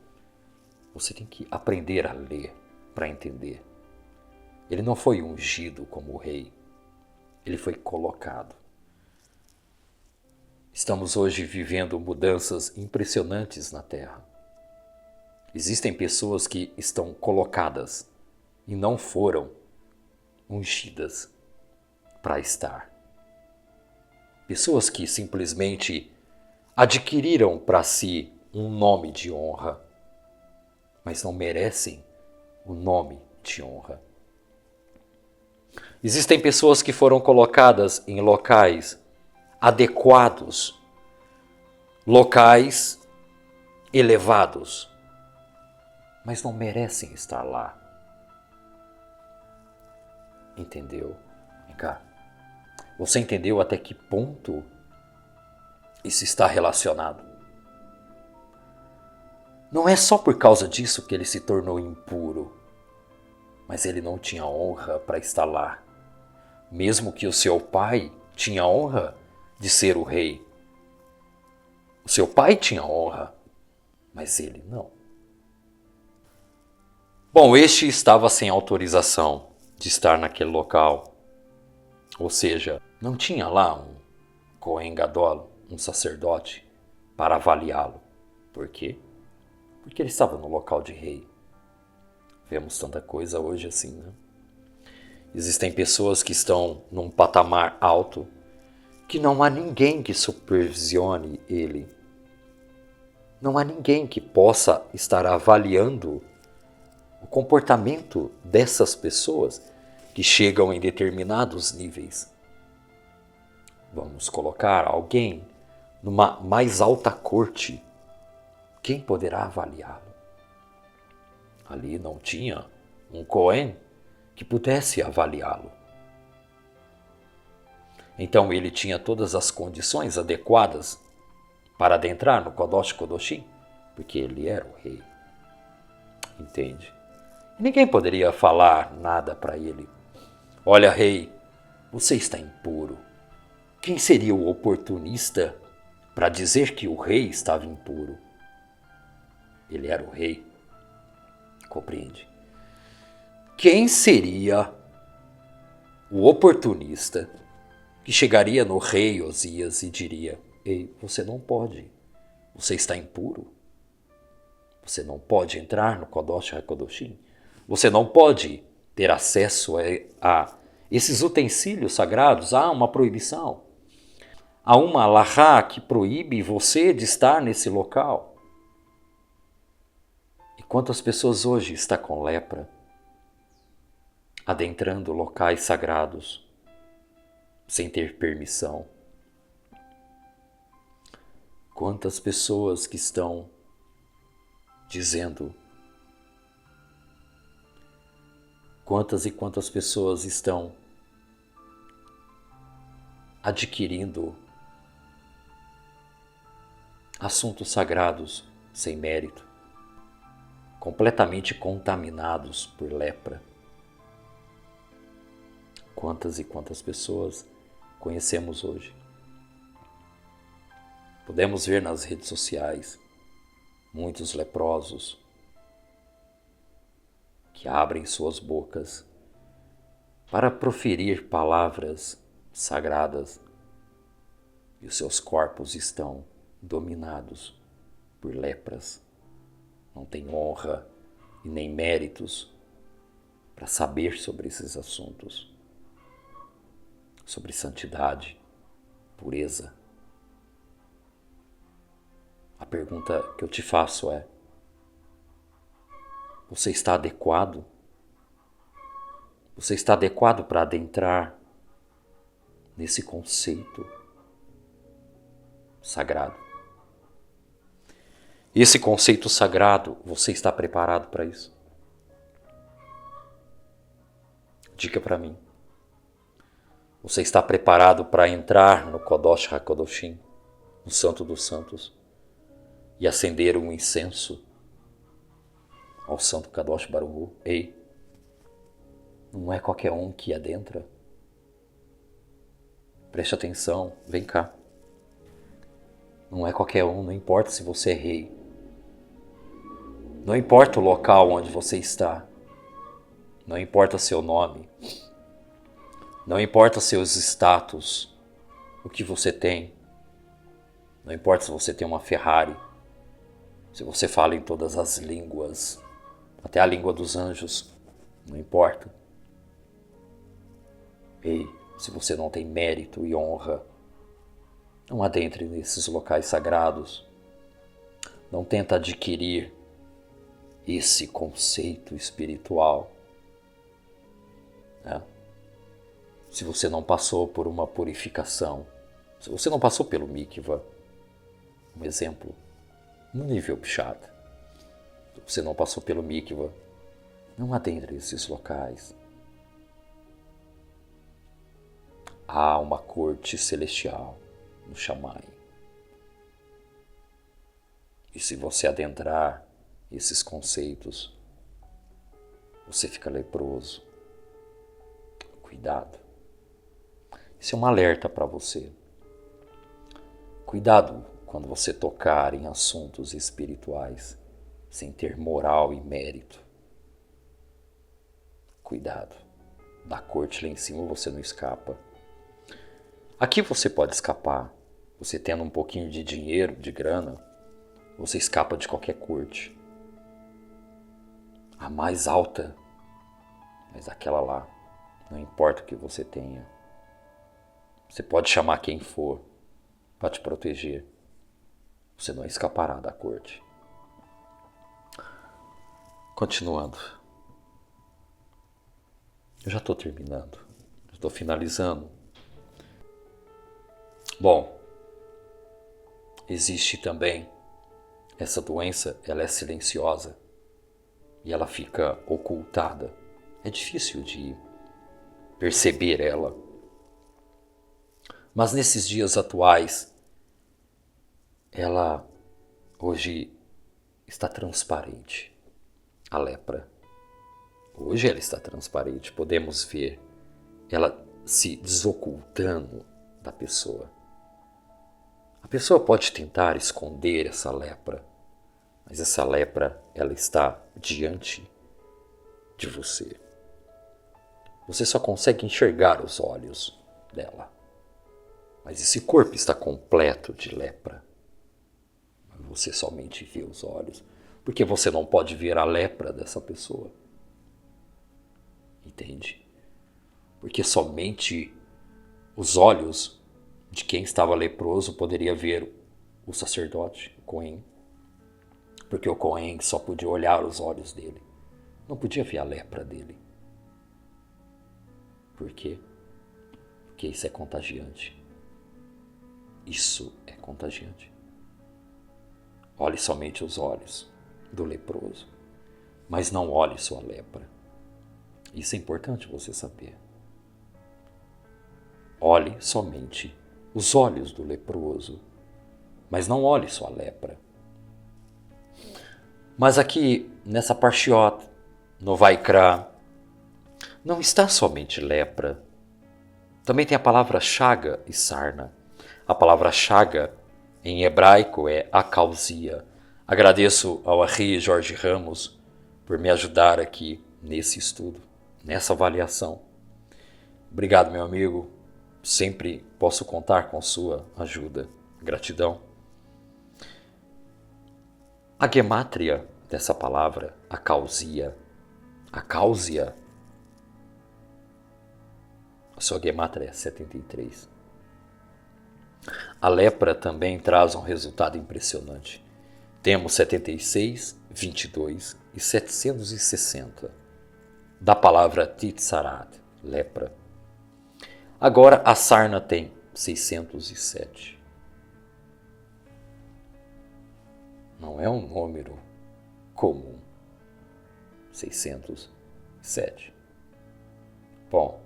Você tem que aprender a ler para entender. Ele não foi ungido como rei. Ele foi colocado. Estamos hoje vivendo mudanças impressionantes na Terra. Existem pessoas que estão colocadas e não foram ungidas para estar. Pessoas que simplesmente adquiriram para si um nome de honra, mas não merecem o nome de honra. Existem pessoas que foram colocadas em locais adequados, locais elevados, mas não merecem estar lá. Entendeu? Vem cá. Você entendeu até que ponto isso está relacionado? Não é só por causa disso que ele se tornou impuro, mas ele não tinha honra para estar lá. Mesmo que o seu pai tinha honra de ser o rei. O seu pai tinha honra, mas ele não. Bom, este estava sem autorização de estar naquele local. Ou seja, não tinha lá um Cohen Gadol, um sacerdote, para avaliá-lo. Por quê? Porque ele estava no local de rei. Vemos tanta coisa hoje assim, né? Existem pessoas que estão num patamar alto que não há ninguém que supervisione ele. Não há ninguém que possa estar avaliando o comportamento dessas pessoas que chegam em determinados níveis. Vamos colocar alguém numa mais alta corte. Quem poderá avaliá-lo? Ali não tinha um Cohen que pudesse avaliá-lo. Então ele tinha todas as condições adequadas para adentrar no Kodosh Kodoshim, porque ele era o rei. Entende? Ninguém poderia falar nada para ele. Olha, rei, você está impuro. Quem seria o oportunista para dizer que o rei estava impuro? Ele era o rei. Compreende? Quem seria o oportunista que chegaria no rei Osias e diria: ei, você não pode, você está impuro, você não pode entrar no Kodosh HaKodoshim, você não pode ter acesso a esses utensílios sagrados, há uma proibição, há uma halahá que proíbe você de estar nesse local. E quantas pessoas hoje estão com lepra, adentrando locais sagrados, sem ter permissão? Quantas pessoas que estão dizendo, quantas e quantas pessoas estão adquirindo assuntos sagrados sem mérito, completamente contaminados por lepra. Quantas e quantas pessoas conhecemos hoje? Podemos ver nas redes sociais muitos leprosos que abrem suas bocas para proferir palavras sagradas e os seus corpos estão dominados por lepras. Não têm honra e nem méritos para saber sobre esses assuntos, sobre santidade, pureza. A pergunta que eu te faço é: você está adequado? Você está adequado para adentrar nesse conceito sagrado? Esse conceito sagrado, você está preparado para isso? Diga para mim. Você está preparado para entrar no Kodosh HaKodoshim, no Santo dos Santos, e acender um incenso ao Santo Kadosh Baruch Hu? Ei, não é qualquer um que adentra. Preste atenção, vem cá. Não é qualquer um, não importa se você é rei. Não importa o local onde você está. Não importa seu nome. Não importa seus status, o que você tem. Não importa se você tem uma Ferrari, se você fala em todas as línguas, até a língua dos anjos, não importa. Ei, se você não tem mérito e honra, não adentre nesses locais sagrados. Não tenta adquirir esse conceito espiritual, né? Se você não passou por uma purificação, se você não passou pelo mikvah, um exemplo, no nível pshat, se você não passou pelo mikvah, não adentre esses locais. Há uma corte celestial no Shammai. E se você adentrar esses conceitos, você fica leproso. Cuidado. Isso é um alerta para você. Cuidado quando você tocar em assuntos espirituais sem ter moral e mérito. Cuidado. Da corte lá em cima você não escapa. Aqui você pode escapar. Você tendo um pouquinho de dinheiro, de grana, você escapa de qualquer corte. A mais alta, mas aquela lá, não importa o que você tenha. Você pode chamar quem for para te proteger. Você não escapará da corte. Continuando. Eu já estou terminando. Estou finalizando. Bom, existe também essa doença, ela é silenciosa e ela fica ocultada. É difícil de perceber ela. Mas nesses dias atuais, ela hoje está transparente. A lepra. Hoje ela está transparente. Podemos ver ela se desocultando da pessoa. A pessoa pode tentar esconder essa lepra, mas essa lepra, ela está diante de você. Você só consegue enxergar os olhos dela. Mas esse corpo está completo de lepra. Você somente vê os olhos, porque você não pode ver a lepra dessa pessoa. Entende? Porque somente os olhos de quem estava leproso poderia ver o sacerdote, o Cohen. Porque o Cohen só podia olhar os olhos dele. Não podia ver a lepra dele. Por quê? Porque isso é contagiante. Isso é contagiante. Olhe somente os olhos do leproso, mas não olhe sua lepra. Isso é importante você saber. Olhe somente os olhos do leproso, mas não olhe sua lepra. Mas aqui, nessa parshiot, no Vaikra, não está somente lepra. Também tem a palavra chaga e sarna. A palavra chaga, em hebraico, é acausia. Agradeço ao Ari Jorge Ramos por me ajudar aqui nesse estudo, nessa avaliação. Obrigado, meu amigo. Sempre posso contar com sua ajuda. Gratidão. A gemátria dessa palavra, acausia, a sua gemátria é 73. A lepra também traz um resultado impressionante. Temos 76, 22 e 760 da palavra Titsarat, lepra. Agora a sarna tem 607. Não é um número comum. 607. Bom,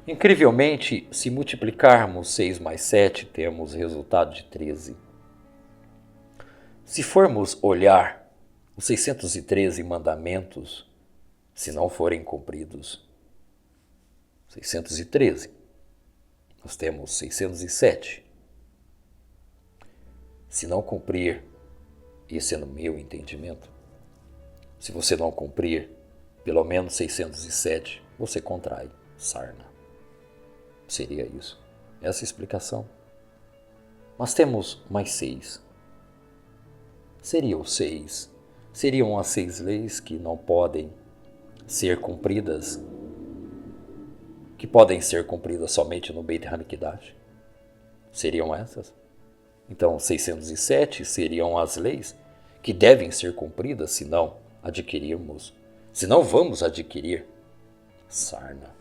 incrivelmente, se multiplicarmos 6 mais 7, temos resultado de 13. Se formos olhar os 613 mandamentos, se não forem cumpridos, 613, nós temos 607. Se não cumprir, esse é no meu entendimento, se você não cumprir pelo menos 607, você contrai sarna. Seria isso, essa explicação. Mas temos mais 6. Seriam as 6 leis que não podem ser cumpridas, que podem ser cumpridas somente no Beit HaMikdash? Seriam essas? Então, 607 seriam as leis que devem ser cumpridas se não vamos adquirir sarna.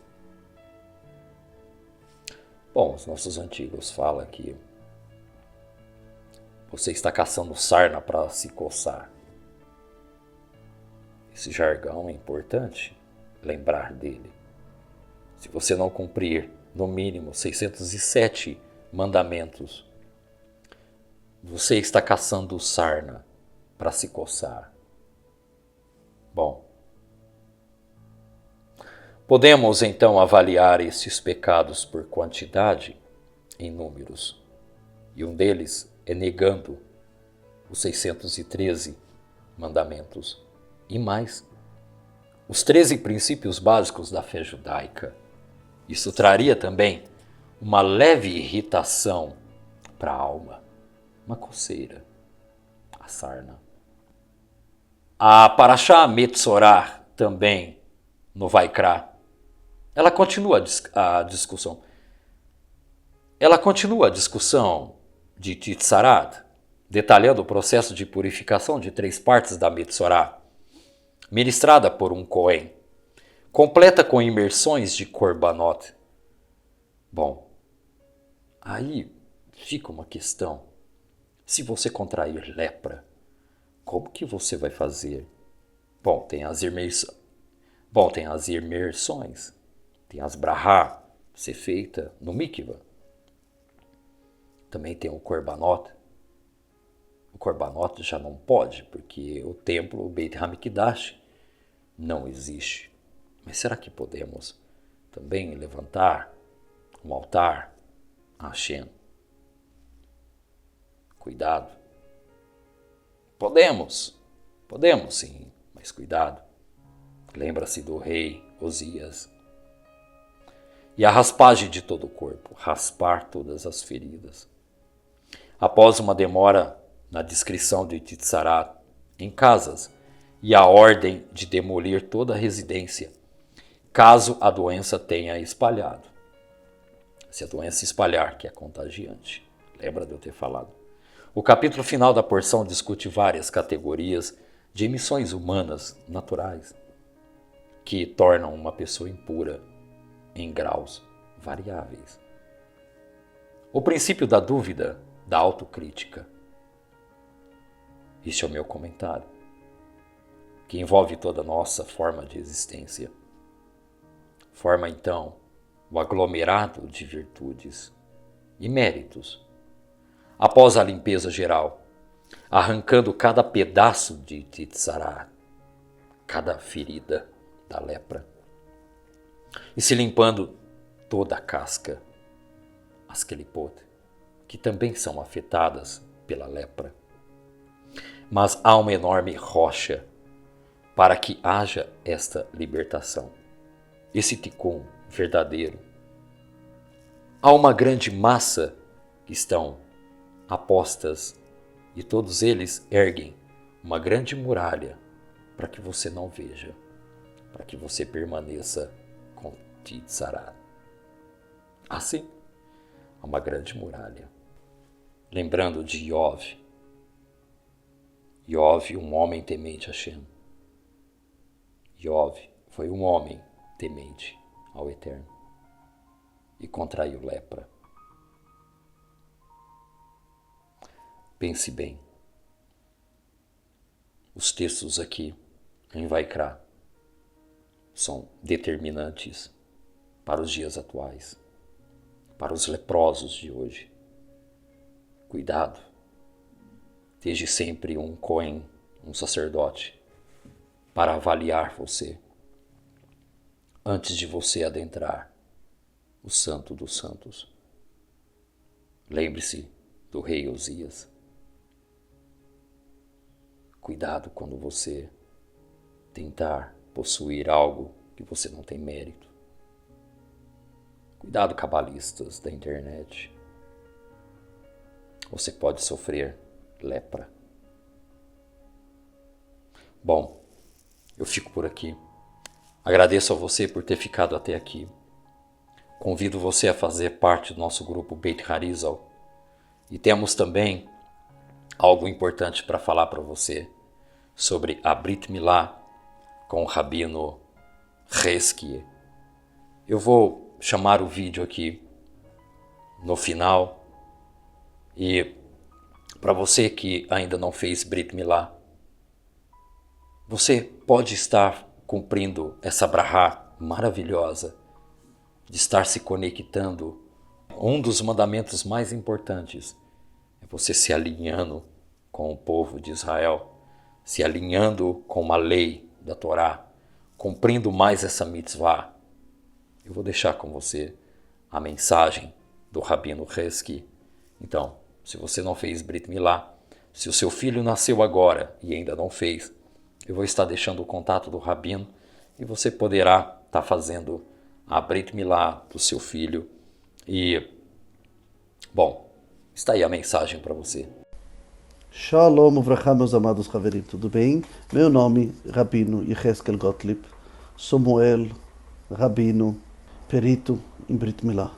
Bom, os nossos antigos falam que você está caçando sarna para se coçar. Esse jargão é importante lembrar dele. Se você não cumprir, no mínimo, 607 mandamentos, você está caçando sarna para se coçar. Bom, podemos então avaliar esses pecados por quantidade em números. E um deles é negando os 613 mandamentos. E mais, os 13 princípios básicos da fé judaica. Isso traria também uma leve irritação para a alma, uma coceira, a sarna. A Parashá Metzorah também, no Vaikra, ela continua a discussão. Ela continua a discussão de Titsarat, detalhando o processo de purificação de 3 partes da Metzorah, ministrada por um Cohen, completa com imersões de Korbanot. Bom, aí fica uma questão. Se você contrair lepra, como que você vai fazer? Bom, tem as imersões, tem as brahá, ser feita no mikvah. Também tem o Korbanot. O Korbanot já não pode, porque o templo, o Beit HaMikdash, não existe. Mas será que podemos também levantar um altar a Hashem? Cuidado. Podemos sim, mas cuidado. Lembra-se do rei Osias. E a raspagem de todo o corpo, raspar todas as feridas. Após uma demora na descrição de Titsarat em casas e a ordem de demolir toda a residência, caso a doença tenha espalhado. Se a doença espalhar, que é contagiante. Lembra de eu ter falado? O capítulo final da porção discute várias categorias de emissões humanas naturais que tornam uma pessoa impura em graus variáveis. O princípio da dúvida, da autocrítica. Este é o meu comentário, que envolve toda a nossa forma de existência. Forma, então, o aglomerado de virtudes e méritos. Após a limpeza geral, arrancando cada pedaço de Titsarat, cada ferida da lepra, e se limpando toda a casca, as kelipot, que também são afetadas pela lepra. Mas há uma enorme rocha para que haja esta libertação, esse tikkun verdadeiro. Há uma grande massa que estão apostas e todos eles erguem uma grande muralha para que você não veja, para que você permaneça com Titsarat. Assim, a uma grande muralha. Lembrando de Iov, um homem temente a Hashem. Iov foi um homem temente ao Eterno e contraiu lepra. Pense bem. Os textos aqui em Vaikra são determinantes para os dias atuais, para os leprosos de hoje. Cuidado, esteja sempre um Cohen, um sacerdote, para avaliar você, antes de você adentrar o Santo dos Santos. Lembre-se do rei Osias. Cuidado quando você tentar possuir algo que você não tem mérito. Cuidado, cabalistas da internet. Você pode sofrer lepra. Bom, eu fico por aqui. Agradeço a você por ter ficado até aqui. Convido você a fazer parte do nosso grupo Beit Harizal. E temos também algo importante para falar para você sobre a Brit Milá com o Rabino Hesky. Eu vou chamar o vídeo aqui no final. E para você que ainda não fez Brit Milá, você pode estar cumprindo essa brahá maravilhosa de estar se conectando. Um dos mandamentos mais importantes é você se alinhando com o povo de Israel, se alinhando com uma lei da Torá, cumprindo mais essa mitzvah. Eu vou deixar com você a mensagem do Rabino Hesky. Então, se você não fez Brit Milá, se o seu filho nasceu agora e ainda não fez, eu vou estar deixando o contato do Rabino e você poderá estar fazendo a Brit Milá do seu filho. E, bom, está aí a mensagem para você. Shalom Uvrachá, meus amados Haverim, tudo bem? Meu nome é Rabino Yeheskel Gottlieb, Samuel, Rabino, perito em Brit Milá.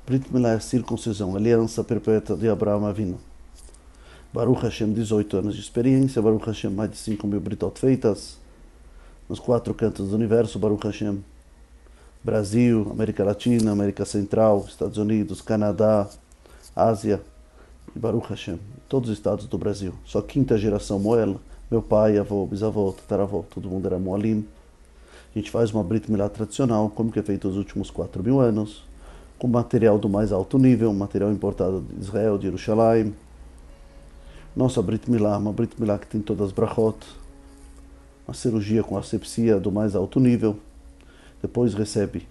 Brit Milá é a circuncisão, aliança perpétua de Abraão Avinu. Baruch Hashem, 18 anos de experiência, Baruch Hashem, mais de 5.000 britot feitas, nos 4 cantos do universo, Baruch Hashem, Brasil, América Latina, América Central, Estados Unidos, Canadá, Ásia, e Baruch Hashem, todos os estados do Brasil. Só 5ª geração Moel, meu pai, avô, bisavô, tataravô, todo mundo era Moalim. A gente faz uma Brit Milá tradicional, como que é feito os últimos 4.000 anos, com material do mais alto nível, material importado de Israel, de Jerusalém. Nossa Brit Milá, uma Brit Milá que tem todas as brachot, uma cirurgia com asepsia do mais alto nível. Depois recebe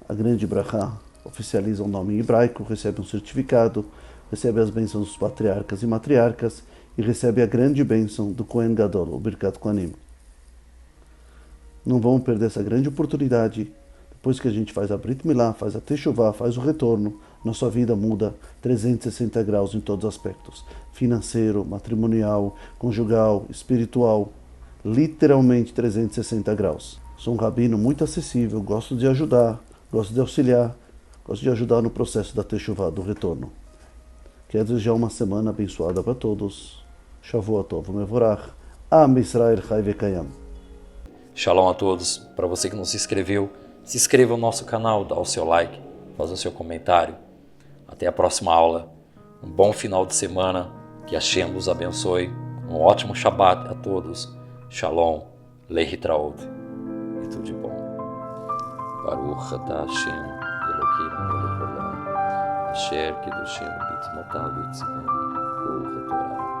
a grande brachá, oficializa o nome em hebraico, recebe um certificado, recebe as bênçãos dos patriarcas e matriarcas e recebe a grande bênção do Kohen Gadol, o Birkat Kohanim. Não vamos perder essa grande oportunidade. Depois que a gente faz a Brit Milá, faz a Teshuvah, faz o retorno, nossa vida muda 360 graus em todos os aspectos. Financeiro, matrimonial, conjugal, espiritual, literalmente 360 graus. Sou um rabino muito acessível, gosto de ajudar, gosto de auxiliar, gosto de ajudar no processo da Teshuvah, do retorno. Quero desejar uma semana abençoada para todos. Shavua Tov Mevorach. Am Israel Chai Vekayam. Shalom a todos. Para você que não se inscreveu, se inscreva no nosso canal, dá o seu like, faz o seu comentário. Até a próxima aula. Um bom final de semana. Que Hashem os abençoe. Um ótimo Shabbat a todos. Shalom. Lehitraot. E tudo de bom. Baruch atah Hashem Elokeinu melech haolam asher kiddushenu b'tzmotav v'tzivenu b'Torah.